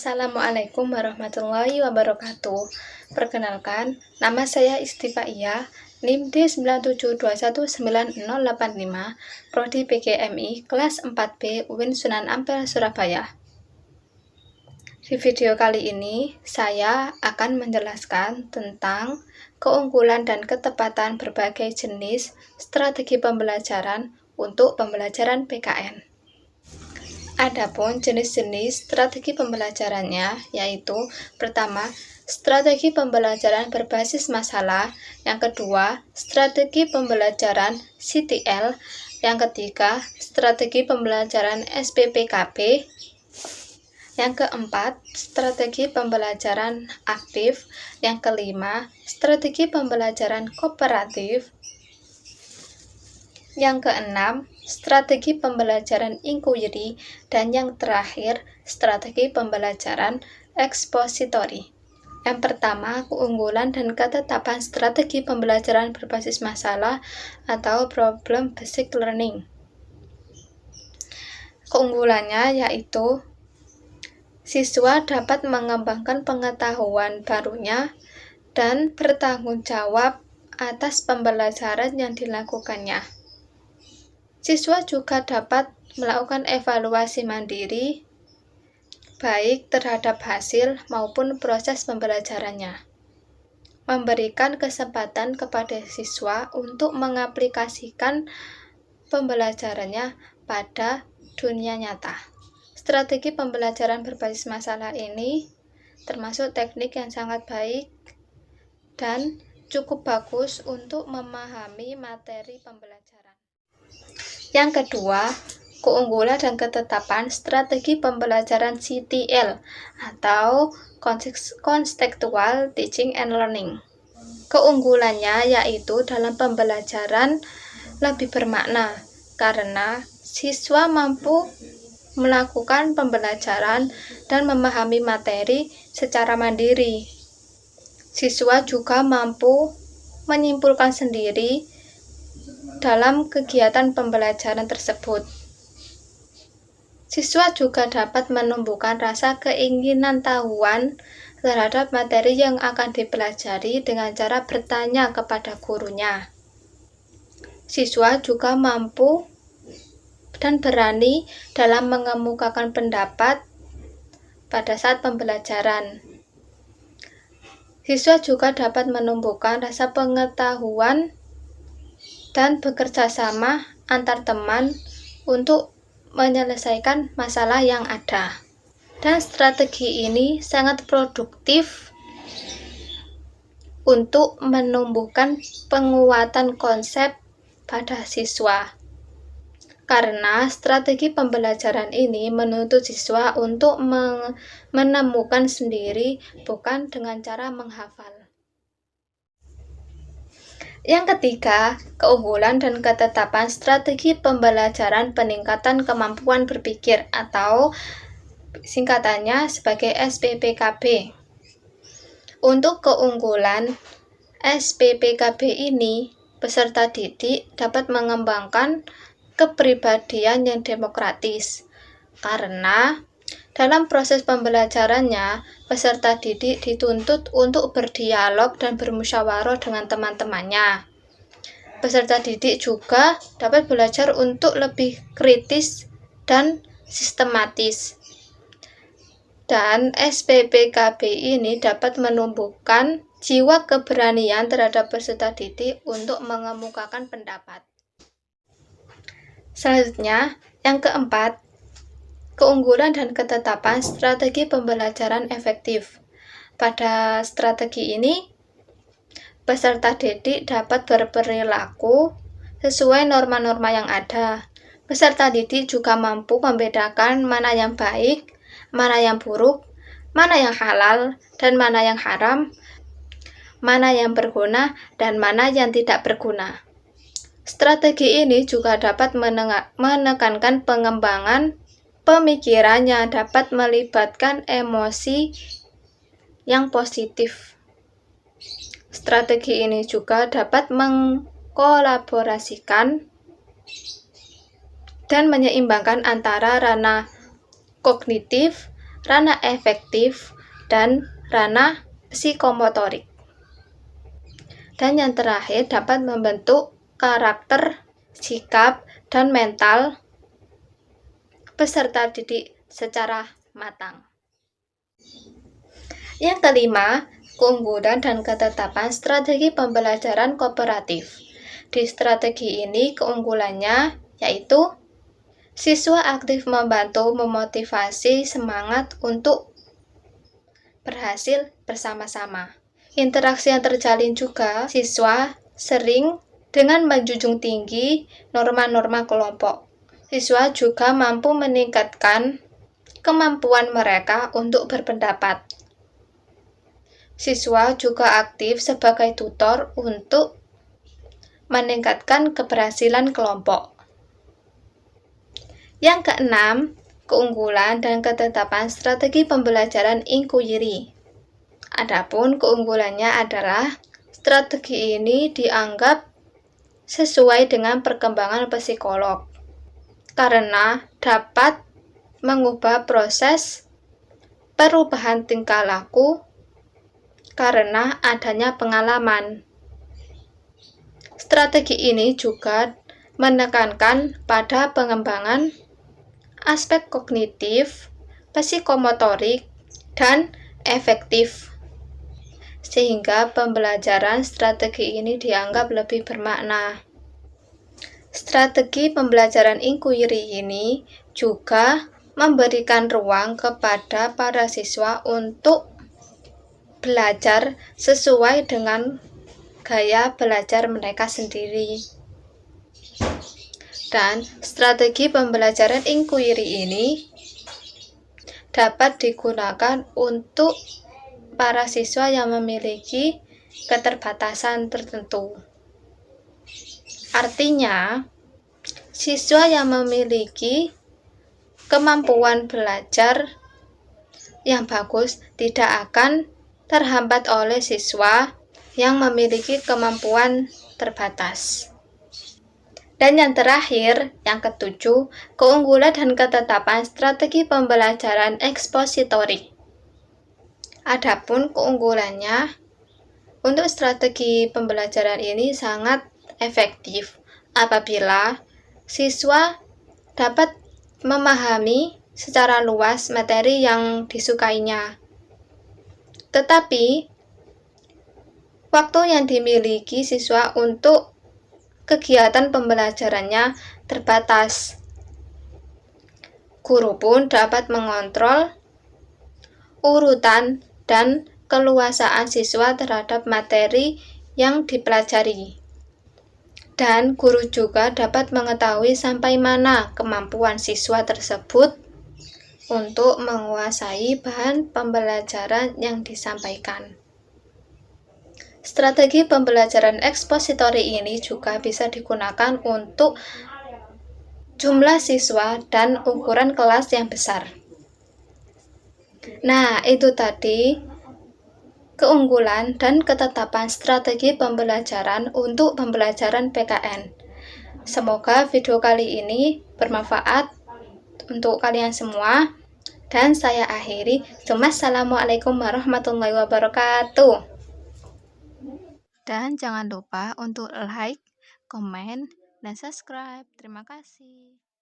Assalamualaikum warahmatullahi wabarakatuh. Perkenalkan, nama saya Istifaiyah, NIM D97219085, Prodi PGMI, kelas 4B, UIN Sunan Ampel, Surabaya. Di video kali ini, saya akan menjelaskan tentang keunggulan dan ketepatan berbagai jenis strategi pembelajaran untuk pembelajaran PKN. Adapun jenis-jenis strategi pembelajarannya yaitu pertama, strategi pembelajaran berbasis masalah, yang kedua, strategi pembelajaran CTL, yang ketiga, strategi pembelajaran SPPKB, yang keempat, strategi pembelajaran aktif, yang kelima, strategi pembelajaran kooperatif, yang keenam, strategi pembelajaran inquiry, dan yang terakhir, strategi pembelajaran ekspositori. Yang pertama, keunggulan dan ketetapan strategi pembelajaran berbasis masalah atau problem basic learning. Keunggulannya yaitu siswa dapat mengembangkan pengetahuan barunya dan bertanggung jawab atas pembelajaran yang dilakukannya. Siswa juga dapat melakukan evaluasi mandiri, baik terhadap hasil maupun proses pembelajarannya. Memberikan kesempatan kepada siswa untuk mengaplikasikan pembelajarannya pada dunia nyata. Strategi pembelajaran berbasis masalah ini termasuk teknik yang sangat baik dan cukup bagus untuk memahami materi pembelajaran. Yang kedua, keunggulan dan ketetapan strategi pembelajaran CTL atau Contextual Teaching and Learning. Keunggulannya yaitu dalam pembelajaran lebih bermakna karena siswa mampu melakukan pembelajaran dan memahami materi secara mandiri. Siswa juga mampu menyimpulkan sendiri dalam kegiatan pembelajaran tersebut. Siswa juga dapat menumbuhkan rasa keinginan tahuan terhadap materi yang akan dipelajari dengan cara bertanya kepada gurunya. Siswa juga mampu dan berani dalam mengemukakan pendapat pada saat pembelajaran. Siswa juga dapat menumbuhkan rasa pengetahuan dan bekerja sama antar teman untuk menyelesaikan masalah yang ada. Dan strategi ini sangat produktif untuk menumbuhkan penguatan konsep pada siswa. Karena strategi pembelajaran ini menuntut siswa untuk menemukan sendiri, bukan dengan cara menghafal. Yang ketiga, keunggulan dan ketetapan strategi pembelajaran peningkatan kemampuan berpikir atau singkatannya sebagai SPPKB. Untuk keunggulan SPPKB ini, peserta didik dapat mengembangkan kepribadian yang demokratis karena dalam proses pembelajarannya, peserta didik dituntut untuk berdialog dan bermusyawarah dengan teman-temannya. Peserta didik juga dapat belajar untuk lebih kritis dan sistematis. Dan SPPKB ini dapat menumbuhkan jiwa keberanian terhadap peserta didik untuk mengemukakan pendapat. Selanjutnya, yang keempat, keunggulan dan ketetapan strategi pembelajaran efektif. Pada strategi ini, peserta didik dapat berperilaku sesuai norma-norma yang ada. Peserta didik juga mampu membedakan mana yang baik, mana yang buruk, mana yang halal, dan mana yang haram, mana yang berguna, dan mana yang tidak berguna. Strategi ini juga dapat menekankan pengembangan pemikiran yang dapat melibatkan emosi yang positif. Strategi ini juga dapat mengkolaborasikan dan menyeimbangkan antara ranah kognitif, ranah efektif, dan ranah psikomotorik. Dan yang terakhir dapat membentuk karakter, sikap, dan mental peserta didik secara matang. Yang kelima, keunggulan dan ketetapan strategi pembelajaran kooperatif. Di strategi ini keunggulannya yaitu siswa aktif membantu memotivasi semangat untuk berhasil bersama-sama. Interaksi yang terjalin juga, siswa sering dengan menjunjung tinggi norma-norma kelompok. Siswa juga mampu meningkatkan kemampuan mereka untuk berpendapat. Siswa juga aktif sebagai tutor untuk meningkatkan keberhasilan kelompok. Yang keenam, keunggulan dan ketetapan strategi pembelajaran inquiry. Adapun keunggulannya adalah strategi ini dianggap sesuai dengan perkembangan psikolog karena dapat mengubah proses perubahan tingkah laku karena adanya pengalaman. Strategi ini juga menekankan pada pengembangan aspek kognitif, psikomotorik, dan efektif, sehingga pembelajaran strategi ini dianggap lebih bermakna. Strategi pembelajaran inquiry ini juga memberikan ruang kepada para siswa untuk belajar sesuai dengan gaya belajar mereka sendiri. Dan strategi pembelajaran inquiry ini dapat digunakan untuk para siswa yang memiliki keterbatasan tertentu. Artinya, siswa yang memiliki kemampuan belajar yang bagus tidak akan terhambat oleh siswa yang memiliki kemampuan terbatas. Dan yang terakhir, yang ketujuh, keunggulan dan ketetapan strategi pembelajaran ekspositorik. Adapun keunggulannya, untuk strategi pembelajaran ini sangat efektif apabila siswa dapat memahami secara luas materi yang disukainya. Tetapi, waktu yang dimiliki siswa untuk kegiatan pembelajarannya terbatas. Guru pun dapat mengontrol urutan dan keluasaan siswa terhadap materi yang dipelajari. Dan guru juga dapat mengetahui sampai mana kemampuan siswa tersebut untuk menguasai bahan pembelajaran yang disampaikan. Strategi pembelajaran ekspositori ini juga bisa digunakan untuk jumlah siswa dan ukuran kelas yang besar. Nah, itu tadi keunggulan dan ketetapan strategi pembelajaran untuk pembelajaran PKN. Semoga video kali ini bermanfaat untuk kalian semua. Dan saya akhiri. Assalamualaikum warahmatullahi wabarakatuh. Dan jangan lupa untuk like, komen, dan subscribe. Terima kasih.